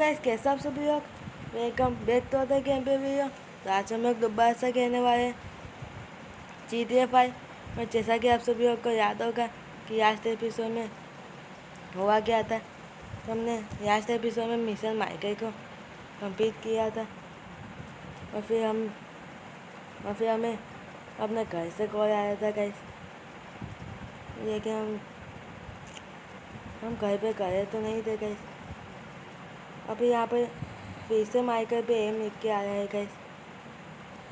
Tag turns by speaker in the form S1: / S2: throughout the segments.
S1: Guys, कैसा आप सभी लोग? Welcome back to other game पे वीडियो। तो आज हम लोग दोबारा से कहने वाले हैं GTA 5 में। जैसा कि आप सभी लोग को याद होगा कि लास्ट एपिसोड में हुआ क्या था। तो हमने लास्ट एपिसोड में मिशन माइकल को कंप्लीट किया था और फिर हमें अपने घर से कॉल आया था गाइस, ये कि हम घर पे करे तो नहीं थे गाइस। अभी यहाँ पे फिर से माइकल पे एम लिख के आया है गाइस।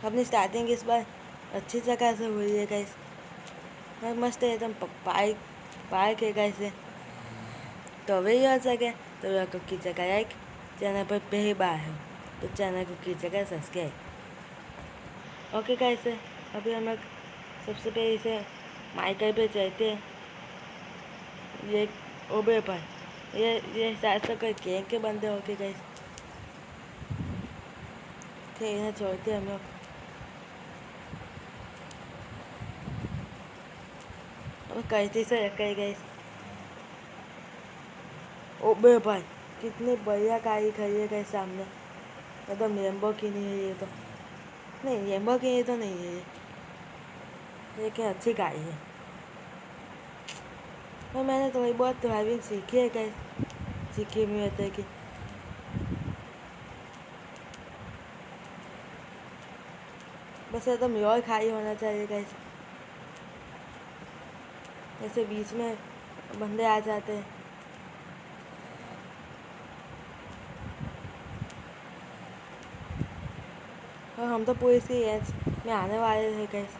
S1: अपनी स्टार्टिंग इस बार अच्छी जगह से हुई है गाइस, मस्त है एकदम पार्क है गाइस। तो वही हो सके तो आपको की जगह लाइक, चैनल पर पहली बार हो तो चैनल को की जगह सब्सक्राइब। ओके गाइस, अभी हम लोग सबसे पहले इसे माइकल पे चलते हैं। ये ओबे पर ये शायद से कोई गैंग के बंदे होके गाइस। ठीक है, छोड़ते हम लोग। कैसे से रख गाइस। ओबे भाई, कितनी बढ़िया गाड़ी खड़ी है गाइस सामने। एकदम लैम्बोर्गिनी है ये तो। नहीं, लैम्बोर्गिनी तो नहीं है ये क्या अच्छी गाड़ी है। और मैंने थोड़ी बहुत ड्राइविंग सीखी है गाइस, सीखी हुई होती कि बस एकदम योर खाई होना चाहिए गाइस। ऐसे बीच में बंदे आ जाते हैं। और हम तो पुलिस की एज में आने वाले थे गाइस,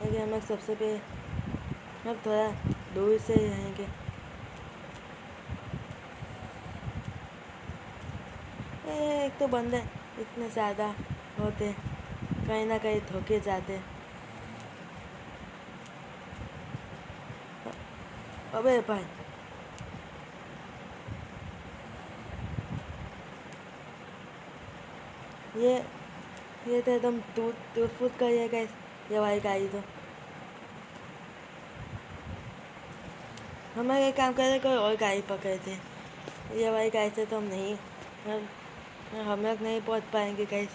S1: लेकिन हम सबसे पहले हम थोड़ा दूर से रहेंगे। एक तो बंदे इतने ज़्यादा होते, कहीं ना कहीं धोखे जाते। अबे भाई, ये तो एकदम टूट फूट कर है गाइस ये वाली गाड़ी तो। हमें एक काम करे, कोई और गाड़ी पकड़ते। ये वाली गाड़ी से तो हम लोग नहीं पहुंच पाएंगे गाइस।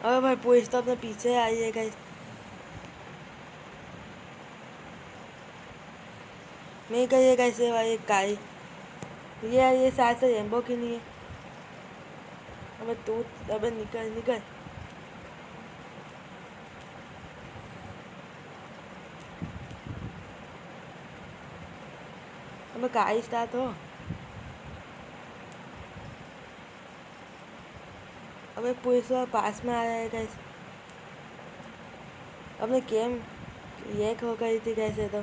S1: अरे भाई, पुलिस तो अपने पीछे आई है गाइस। नहीं करिए गाइस ये वाली गाड़ी, ये शायद से रेम्बो की नहीं है। अबे निकल निकल। अबे गाड़ी स्टार्ट हो। अबे पुलिस वाला पास में आ रहा है गाइस। अपने गेम ये हो गई थी कैसे तो।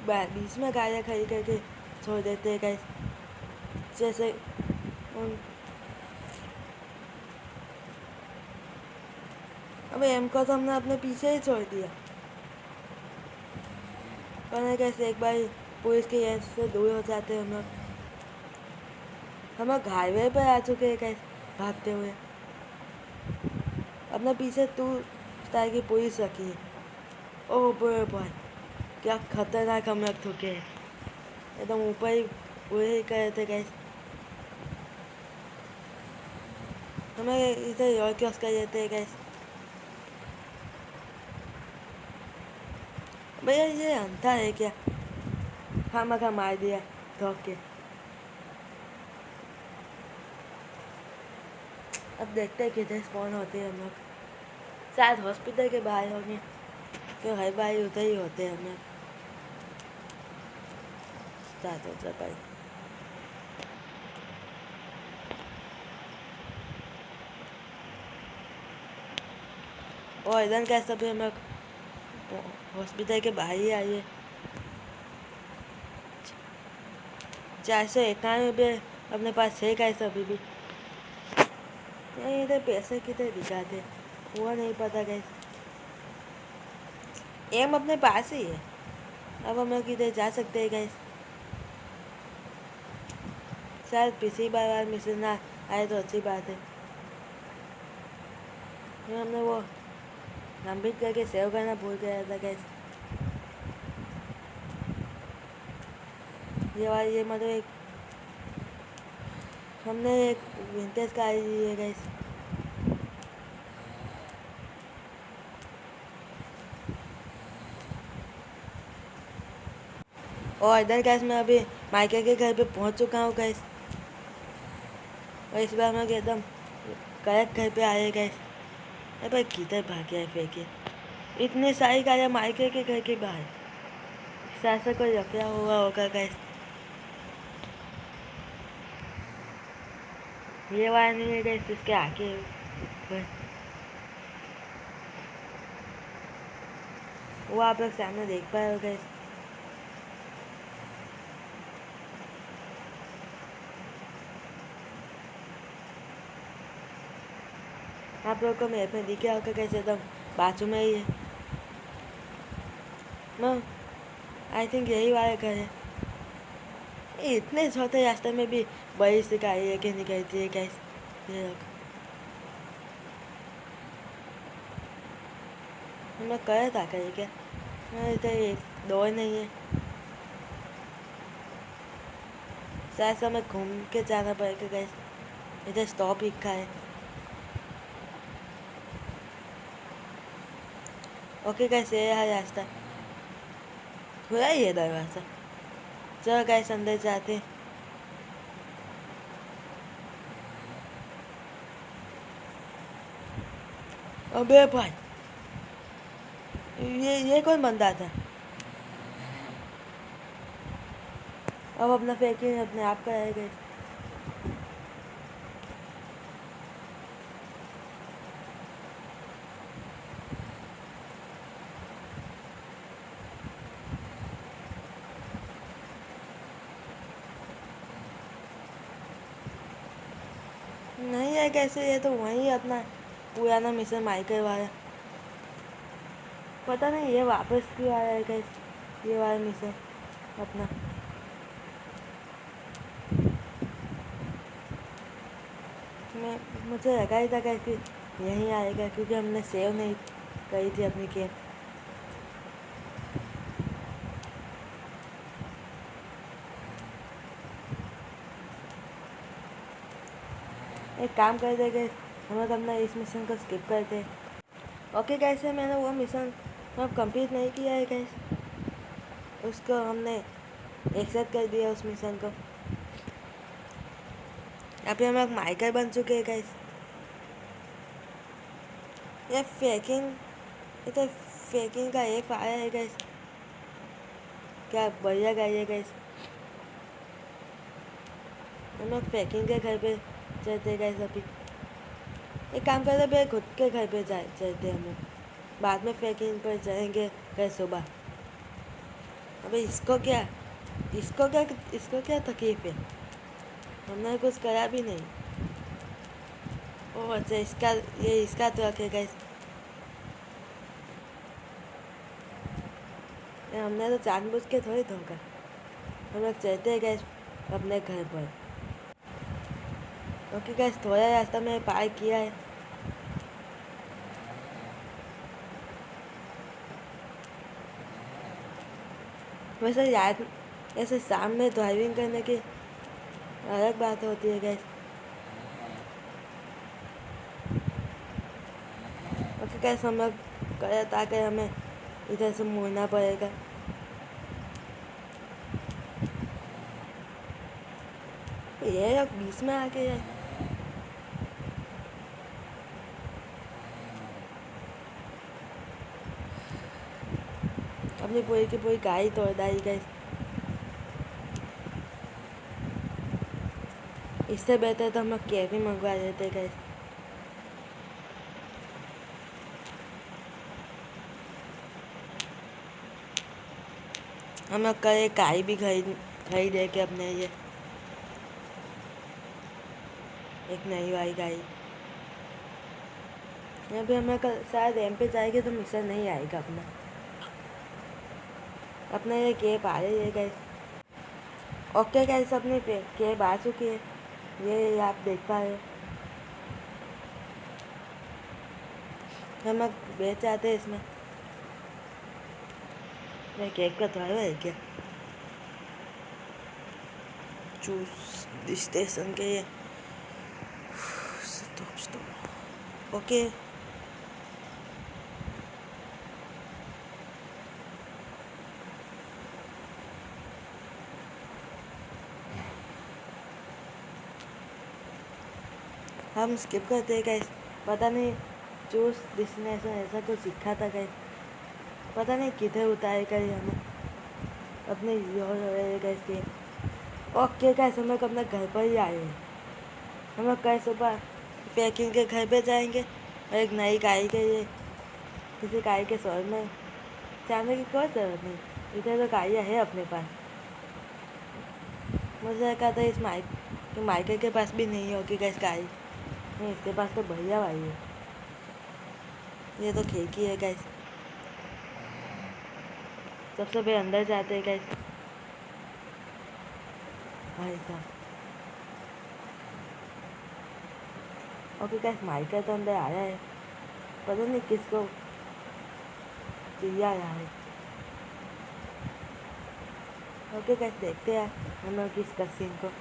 S1: बीच में गाड़ियाँ खड़ी करके छोड़ देते हैं गाइस, जैसे अबे एम को तो हमने अपने पीछे ही छोड़ दिया। पर कैसे एक बार पुलिस के एज से दूर हो जाते हैं हम लोग हाईवे पर आ चुके हैं गाइस, भागते हुए। अपने पीछे तू तरह की पुलिस रखी है। ओह भाई, क्या खतरनाक हम लोग ठुके हैं। एकदम ऊपर ही पूरे ही कर रहे थे गाइस। हमें इधर और क्रॉस कर देते हैं गाइस। भैया ये अंधा है क्या? हाँ मगर मार दिया ठोक के। अब देखते हैं किधर स्पॉन होते हैं हम लोग। शायद हॉस्पिटल के बाहर होंगे, तो हर बार उधर ही होते हैं हम लोग। स्टार्ट हो जाए भाई। और इधर कैसे भी हम लोग हॉस्पिटल के बाहर ही आइए। 491 अपने पास है कैसे अभी भी। नहीं, इधर पैसे कितने दिखाते वो नहीं पता कैसे। एम अपने पास ही है। अब हम लोग इधर जा सकते हैं गाइस। शायद पिछली बार मिशन ना आए तो अच्छी बात है। ये हमने वो लंबित करके सेव करना भूल गया था गैस। ये मतलब एक हमने एक विंटेज कार ली है गैस। और इधर गैस मैं अभी माइके के घर पे पहुंच चुका हूँ गैस। और इस बार मैं एकदम करेक्ट घर पे आए गैस। अरे भाई किधर भाग गया है फेंके, इतने सारी गाड़ियाँ माइके के घर के बाहर। शायद से कोई रखा हुआ होगा गैस। ये वाला नहीं है गैस, इसके आगे है। वो आप लोग सामने देख पाए हो गैस। आप लोग को मेरे में दिख रहा होगा कैसे एकदम बाजू में ही है। मैं आई थिंक यही वाला घर है। इतने छोटे रास्ते में भी बड़ी सी गाड़ी लेके निकलती है गैस ये लोग। मैं कह था कहीं क्या इधर दौड़ नहीं है। शायद से हमें घूम के जाना पड़ेगा गैस। इधर स्टॉप लिखा है। ओके गैस ये है रास्ता, खुला ही है दरवाज़ा। चलो गैस अंदर जाते। अबे भाई ये कौन बंदा था। अब अपना फेंके अपने आप का है गैस। नहीं है कैसे, ये तो वही अपना पुराना मिशन माइकल वाला। पता नहीं ये वापस क्यों आया है गैस, ये वाला मिशन अपना। मैं मुझे लगा ही था गैस कि यहीं आएगा, क्योंकि हमने सेव नहीं करी थी अपनी गेम। एक काम कर दे गैस, हम लोग अपना इस मिशन को स्किप करते। ओके गैस मैंने वो मिशन अब कंप्लीट नहीं किया है गैस, उसको हमने एक्सेप्ट कर दिया उस मिशन को। अभी हम लोग माइकल बन चुके हैं गैस। ये फेकिंग, ये तो फेकिंग का एक फायर है गैस। क्या बढ़िया गाड़ी है गैस। हम लोग फेकिंग के घर पे चलते गैस। अभी एक काम करते भाई, खुद के घर पे चलते हम लोग, बाद में फेकिंग पर जाएंगे कल सुबह। अबे इसको क्या तकलीफ है, हमने कुछ करा भी नहीं। ओह अच्छा इसका तो रखे गैस। हमने तो जानबूझ के थोड़ी धोखा। हम लोग चलते गए अपने घर पर। ओके गैस थोड़ा रास्ता मैंने पार किया है। वैसे याद ऐसे सामने ड्राइविंग करने की अलग बात होती है गैस। ओके गैस हम लोग करे ताकि हमें इधर से मुड़ना पड़ेगा। ये लोग बीच में आके है। अपनी पूरी की पूरी गाड़ी तोड़ डाली गई। इससे बेहतर तो हम लोग कैब ही मंगवा देते गए। हम लोग कल एक गाड़ी भी खरीदे के अपने लिए, एक नई वाली गाड़ी। यहाँ पे हमें कल शायद एम पे जाएंगे तो मिशन नहीं आएगा अपना ये कैब आ रही है गैस। ओके गैस अपनी कैब आ चुकी है, ये आप देख पा रहे हो। नमक बेच आते हैं इसमें। ये केक का थोड़ा है क्या? चूस स्टेशन के ये स्टॉप। ओके हम स्किप करते हैं गाइस। पता नहीं चूज डेस्टिनेशन ऐसा कुछ सीखा था गाइस, पता नहीं किधर उतारेगा ये हमें अपने गाइस गेम। ओके गाइस, हम लोग अपने घर पर ही आए हैं। हम लोग कल सुबह पैकिंग के घर पे जाएंगे और एक नई गाड़ी के लिए किसी गाड़ी के शोरूम में जाने की कोई ज़रूरत नहीं, इधर तो गाड़ियाँ है अपने पास। मुझे लगा था इस माइकल के पास भी नहीं होगी गैस गाड़ी, नहीं इसके पास तो बढ़िया भाई है। ये तो खिड़की है गैस, सबसे पहले अंदर जाते हैं गैस। भाई साहब ओके गैस, माइकल तो अंदर आया है, पता नहीं किसको दिया है। ओके गैस, देखते हैं हम लोग इस कसीन को।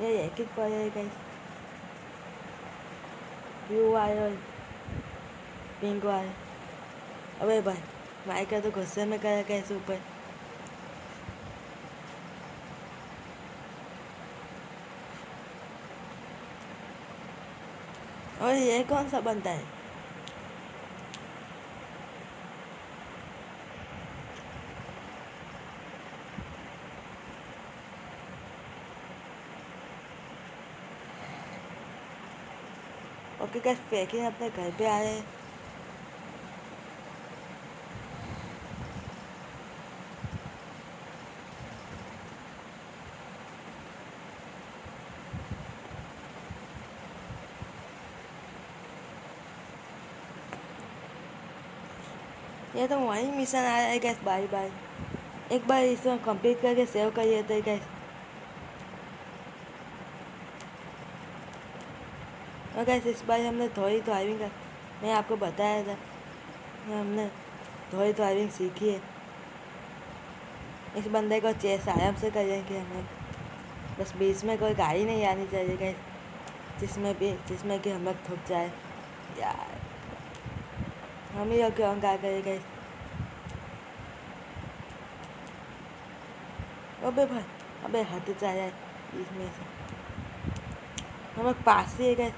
S1: ये एक ही पर है गैस, ब्लू वायर और पिंक वायर। अबे भाई माइकल तो गुस्से में करा गैस ऊपर। और ये कौन सा बनता है? ओके गैस, पैकिंग अपने घर पे आ रहे हैं। ये तो वही मिशन आ रहा है गैस, बाय बाय। एक बार इसमें कंप्लीट करके सेव करिए तो गैस। और गैस इस बार हमने थोड़ी ड्राइविंग का मैं आपको बताया था, हमने थोड़ी ड्राइविंग सीखी है। इस बंदे को चेस आराम से करेंगे हम लोग, बस बीच में कोई गाड़ी नहीं आनी चाहिए गैस, जिसमें कि हम लोग थक जाए यार। हम ही क्यों क्या करें गैस। अबे भाई, अबे हट जाए इसमें से। हम लोग पास ही है गए,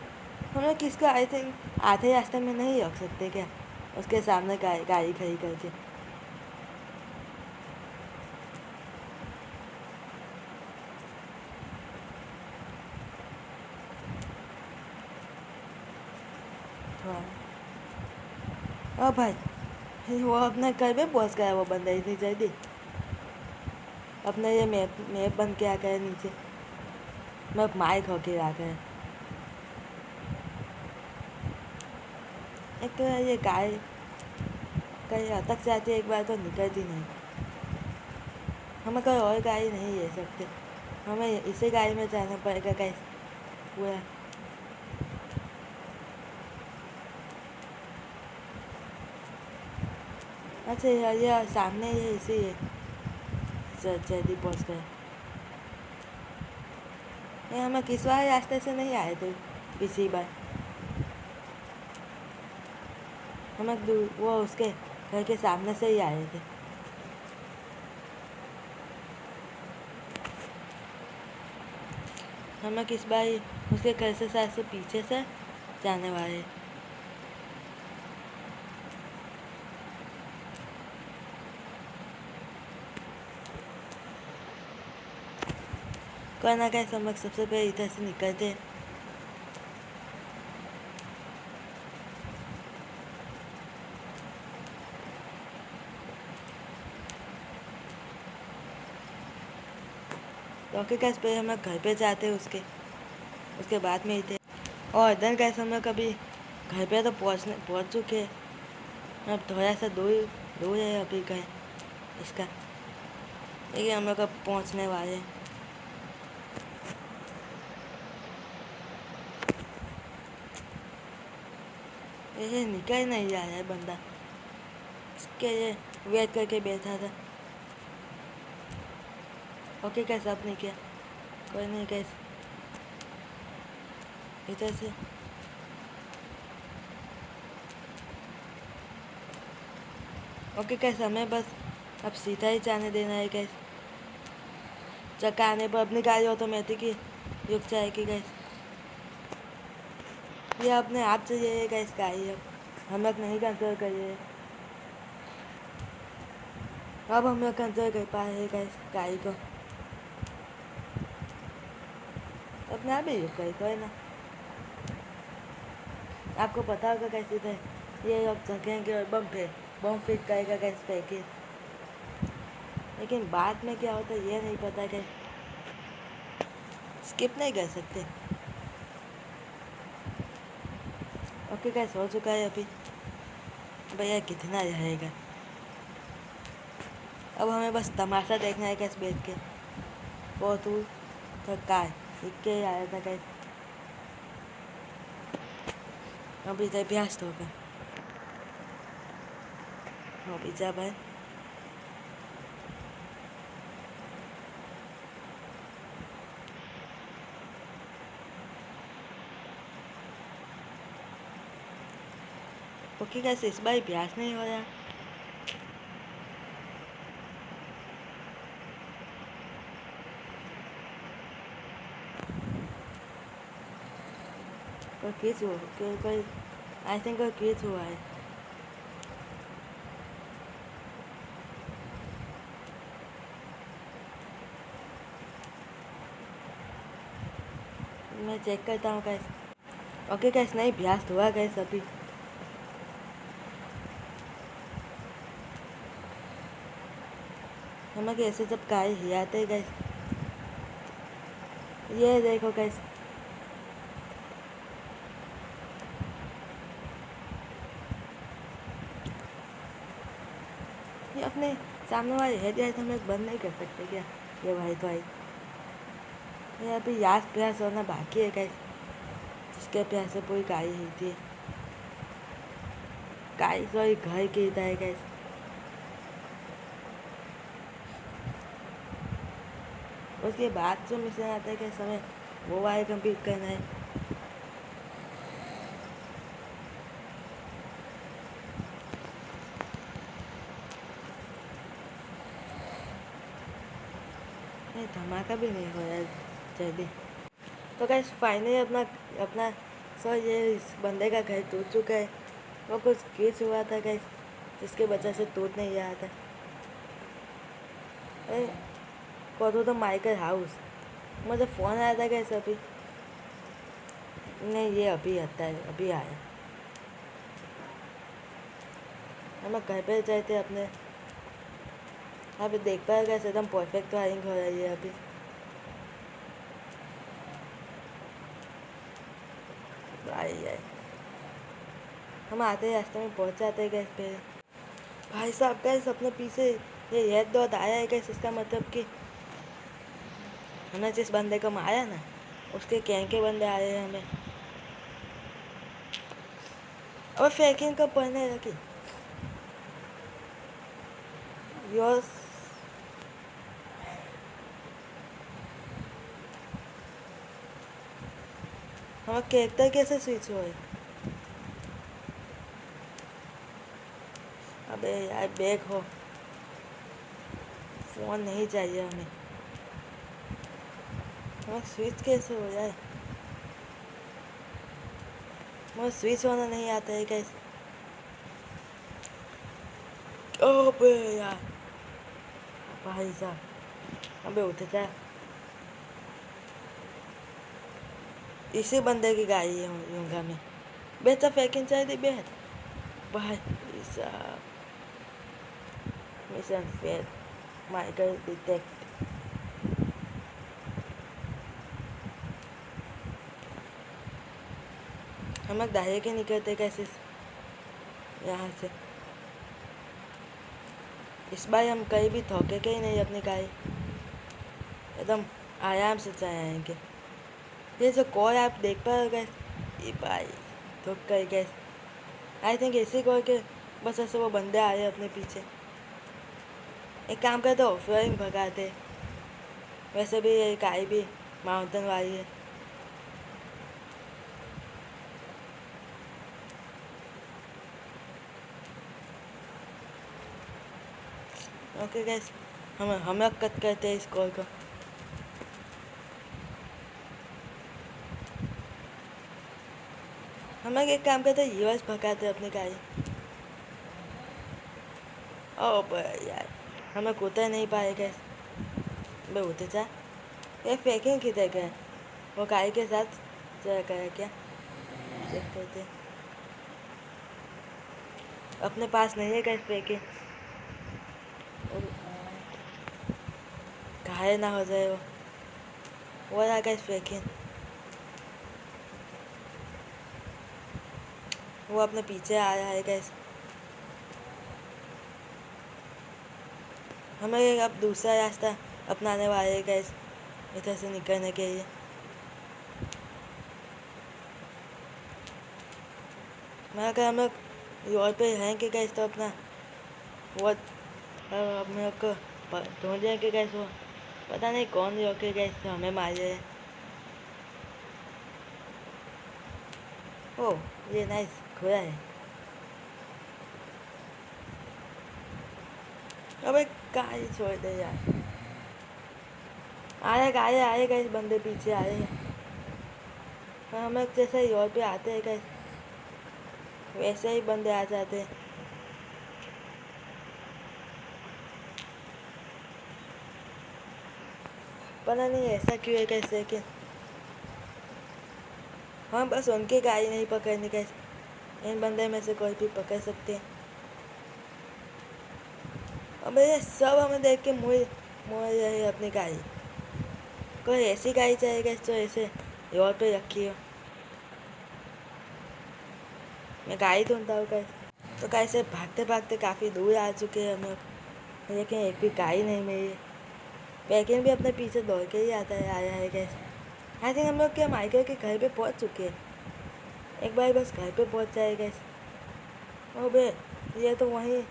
S1: हम लोग किसको आई थिंक आधे रास्ते में नहीं रोक सकते क्या, उसके सामने गाड़ी खड़ी करके। ओ भाई, वो अपने घर पे पहुंच गया वो बंदा इतनी जल्दी। अपने ये मैप बन के आ गया नीचे, मैप माइक होके आ गया। एक तो ये गाड़ी कहीं अटक जाती है एक बार तो निकलती नहीं। हमें कोई और गाड़ी नहीं ले सकते, हमें इसी गाड़ी में जाना पड़ेगा गाइस पूरा। अच्छा यार, ये सामने ये इसी है, जल्दी पहुँच गए। ये हमें किस बार रास्ते से नहीं आए थे पिछली बार, हमें वो उसके घर के सामने से ही आए थे। हमें किस बार उसके घर से शायद से पीछे से जाने वाले। कोई ना कैसे हम लोग सबसे पहले इधर से निकलते हैं। तो कैसे पहले हम लोग घर पे जाते हैं, उसके बाद में ही थे। और इधर कैसे हम लोग कभी घर पे तो पहुँच चुके हैं। अब थोड़ा सा दूर है अभी घर इसका, लेकिन हम लोग अब पहुँचने वाले हैं। ये निकल नहीं जा रहा है बंदा, इसके लिए वेट करके बैठा था। ओके कैसे अब नहीं किया, कोई नहीं कैसे इधर से। ओके कैसे हमें बस अब सीधा ही जाने देना है गैस। चक्का आने पर अपनी गाड़ी ऑटोमेटिक ही रुक जाएगी गैस। ये अपने आप से ये गैस गाड़ी अब हम लोग नहीं कंट्रोल करिए। अब हम लोग कंट्रोल कर पा रहे गैस गाड़ी को, अपने आप ही रुक गई कोई ना। आपको पता होगा कैसे थे ये लोग झकेंगे और बम फिट करेगा गैस पैकेज, लेकिन बाद में क्या होता है ये नहीं पता गैस। स्किप नहीं कर सकते। ओके गैस हो चुका है अभी। भैया कितना रहेगा, अब हमें बस तमाशा देखना है गैस बैठ के। बहुत दूर थका है, लिख के आया था गैस। अभी तो अभ्यास होगा, अभी जा भाई। ओके गैस इस बार अभ्यास नहीं हो रहा। कोई क्विज हो, कोई आई थिंक कोई क्विज हुआ है। मैं चेक करता हूँ गैस। ओके गैस नहीं अभ्यास हुआ गैस अभी। हमें कैसे जब गाड़ी हिलाते गैस, ये देखो गैस। ये अपने सामने वाले हेडलाइट हम लोग बंद नहीं कर सकते क्या? ये भाई तो आई ये अभी याद प्रयास होना बाकी है गैस, जिसके प्यास से पूरी गाड़ी ही थी। गाड़ी सॉरी घर गिरता है गैस। उसके बाद जो मिशन आता है गैस हमें वो वाले कंप्लीट करना है। नहीं धमाका भी नहीं हो रहा जल्दी। तो गैस फाइनली अपना अपना सो ये इस बंदे का घर टूट चुका है। वो कुछ केस हुआ था गैस जिसके वजह से टूट नहीं रहा था। को तो माइकल हाउस मुझे फ़ोन आया था गैस अभी। नहीं ये अभी आता है, अभी आया। हम लोग घर पे जाए थे अपने। अभी देख पाया गैस एकदम परफेक्ट वायरिंग हो रही है अभी। आई हम आते रास्ते में पहुंच जाते हैं गैस पे। भाई साहब गैस अपने पीछे ये रेड डॉट आया है गैस, इसका मतलब कि हमने जिस बंदे को मारा ना उसके गैंग के बंदे आए हैं हमें। अब फेकिंग कब पढ़ने लगी योस। हमारा कैरेक्टर कैसे स्विच हुआ है? अबे यार बैग हो, फ़ोन नहीं चाहिए हमें। हमें स्विच कैसे हो जाए? मुझे स्विच होना नहीं आता है कैसे? अबे यार भाई साहब अबे उठ जा। इसी बंदे की गाड़ी है यूंगा में। बेटा फेंकिन चाहिए बेट भाई साहब। Mission fail, Michael detect. हम लोग डायरेक्ट ही निकलते कैसे यहाँ से? इस बार हम कहीं भी थोके के ही नहीं अपनी गाड़ी, एकदम आराम से चलाएंगे। ये जो कॉल आप देख पाओगे ये भाई थोक कर गैस आई थिंक ऐसे करके बस ऐसे वो बंदे आ रहे अपने पीछे। एक काम करते ऑफलाइन भगाते। वैसे भी ये गाय भी माउंटेन वाली है। ओके गैस, हम कट करते हैं इस कॉल को। हम एक काम करते हैं, यूएस भगाते अपनी गाड़ी। ओ यार, हमें कूदे नहीं पाए गैस। बे उठे जा। ये फेंकें किधर गए? वो गाड़ी के साथ चला गया क्या? चेक करते। अपने पास नहीं है गैस, फेंके घायल ना हो जाए वो ना गैस फेंके। वो अपने पीछे आ रहा है गैस। हमें अब दूसरा रास्ता अपनाने वाले हैं गैस, इधर से निकलने के लिए। मैं अगर हम लोग रोड पे रहेंगे गैस तो अपना वो हम लोग को ढूंढेंगे गैस। वो पता नहीं कौन रोके गैस तो हमें मारे। ओ ये नाइस खोया है। अबे गाड़ी छोड़ दे यार। आए गए बंदे पीछे आए हैं। हम लोग जैसे ही रोड पे आते हैं गए वैसे ही बंदे आ जाते हैं। पता नहीं ऐसा क्यों है कैसे कि हम बस उनकी गाड़ी नहीं पकड़ने का, इन बंदे में से कोई भी पकड़ सकते हैं। अबे ये सब हमें देख के मुड़ मुड़ रहे अपनी गाड़ी। कोई ऐसी गाड़ी चाहिए जो ऐसे रोड पे रखी हो। मैं गाड़ी ढूंढता हूँ कैसे, तो कैसे भागते भागते काफ़ी दूर आ चुके हैं हम लोग, लेकिन एक भी गाड़ी नहीं मिली। पैकिंग भी अपने पीछे दौड़ के ही आता है आया है कैसे। आई थिंक हम लोग क्या माइकल के घर पे पहुँच चुके हैं। एक बार बस घर पे पहुँच जाए गैस। ओ बे, ये तो वहीं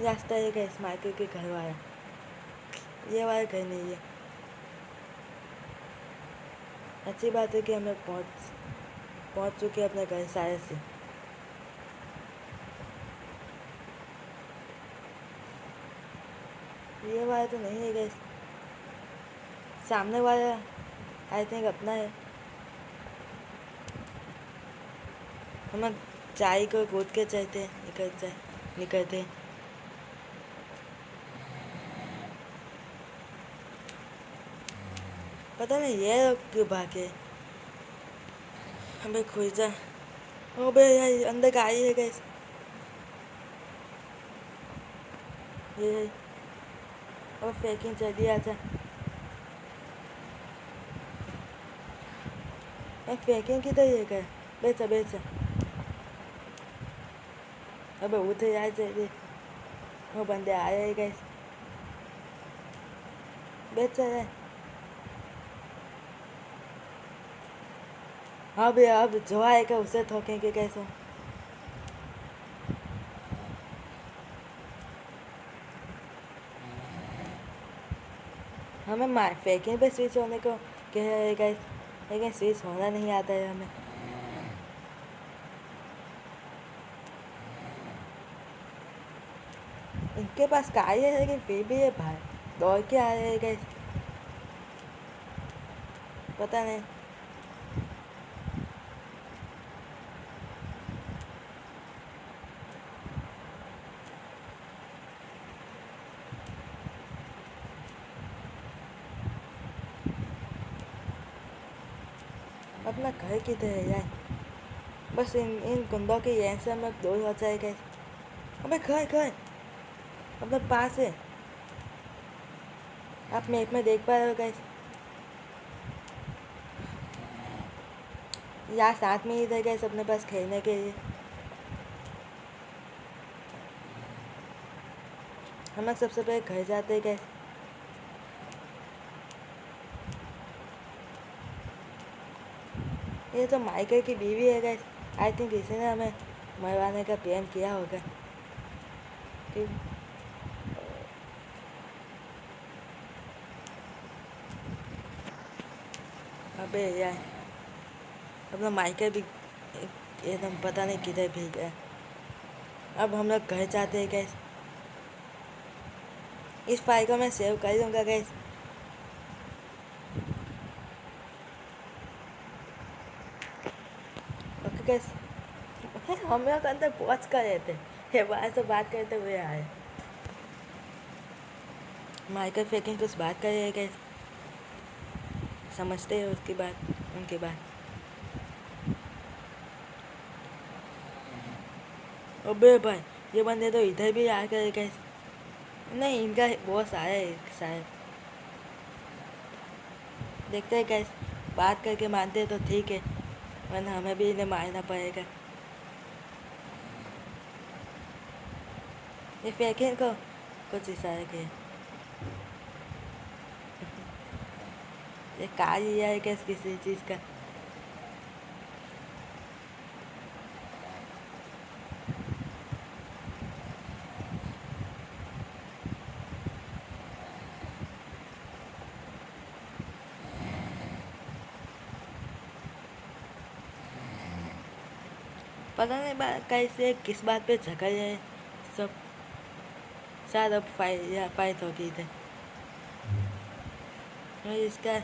S1: रास्ता है गैस, माइकल के घर वाला। ये वाला घर नहीं है। अच्छी बात है कि हम लोग पहुँच चुके हैं अपने घर शायद से। ये वाला तो नहीं है गैस, सामने वाला आई थिंक अपना है। हम चाय को कूद के चलते निकलते। पता नहीं ये लोग क्यों भागे। हमें खुल जा। ओ बे यार अंदर गाड़ी है गैस। ये और फेंकिंग जल्दी आ जा। फेंकिंग किधर है गए? बेचा। अबे उधर यार जल्दी, वो बंदे आ रहे हैं गैस। बेचा है। हाँ भैया, अब जो आएगा उसे ठोकेंगे कैसे। हमें फेंकिंग पे स्विच होने को कह रहे हैं गैस, लेकिन स्विच होना नहीं आता है हमें। इनके पास गाड़ी है लेकिन फिर भी ये भाई दौड़ के आ रहे हैं गैस। पता नहीं। अपना घर किधर है यार? बस इन गुंडों के यहाँ से हम लोग दूर हो जाए गैस। अबे घर अपने पास है। आप मैप में देख पा रहे हो गैस, यहाँ साथ में ही थे गैस अपने पास खेलने के लिए। हम लोग सबसे पहले घर जाते गैस। ये तो माइकल की बीवी है गैस। आई थिंक इसी ने हमें मरवाने का प्लान किया होगा कि अबे यार अपना माइका भी एकदम पता नहीं किधर भेज गया। अब हम लोग घर जाते हैं गैस। इस फाइल को मैं सेव कर दूँगा गैस। ओके गैस, हम लोग अंदर पहुँच कर रहे थे, ये बाहर से बात करते हुए आए। माइकल फेकिंग कुछ बात कर रहे हैं गैस, समझते हैं उसकी बात, उनकी बात। अबे भाई ये बंदे तो इधर भी आ गए गैस। नहीं, इनका बॉस आया है शायद। देखते हैं गैस, बात करके मानते हैं तो ठीक है, वरना हमें भी इन्हें मारना पड़ेगा। ये फेकिंग को कुछ इशारा किया। ये काज लिया है गैस किसी चीज़ का। पता नहीं कैसे किस बात पे झगड़ जाए सब। शायद अब फाइट होगी इधर। और इसका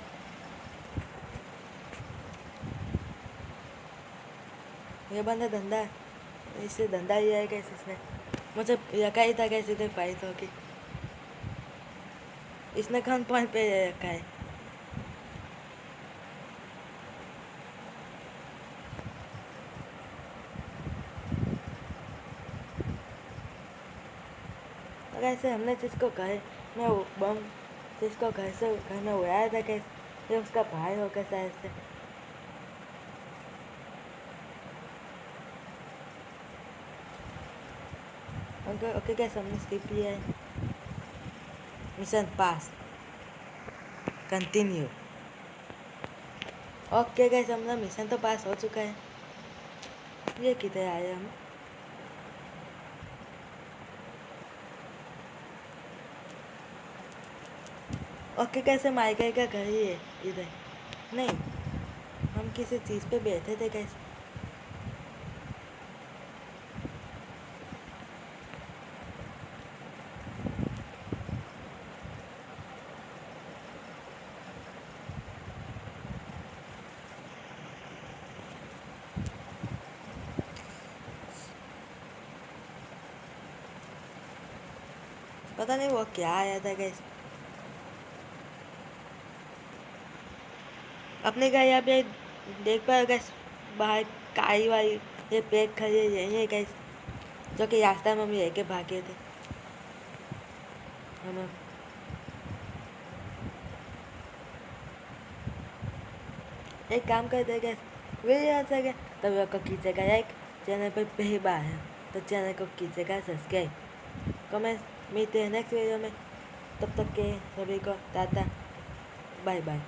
S1: ये बंदा धंधा, इससे धंधा लिया है कैसे इसने। मुझे रखा ही था कैसे इधर फाइट होगी। इसने कौन पॉइंट पे रखा है। और ऐसे हमने जिसको घर में बम जिसको घर में उड़ाया था कैसे, ये उसका भाई होगा शायद से। ओके ओके गैस, हमने स्किप लिया है। मिशन पास, कंटिन्यू। ओके गैस, हमारा मिशन तो पास हो चुका है। ये किधर आए हम। ओके कैसे माइका का घर ही है इधर। नहीं, हम किसी चीज़ पे बैठे थे कैसे। पता नहीं वो क्या आया था गैस। अपने घर यहाँ पे देख पाए गैस, बाहर काई वाई ये पैक खड़े यही है गैस, जो कि रास्ता में हम लेके भागे थे हम। एक काम करते गैस, वीडियो अच्छा लगे तो वीडियो को कीजिएगा लाइक, चैनल पर पहली बार है तो चैनल को कीजिएगा सब्सक्राइब। कमेंट मिलते हैं नेक्स्ट वीडियो में, तब तक के सभी को टाटा बाय बाय।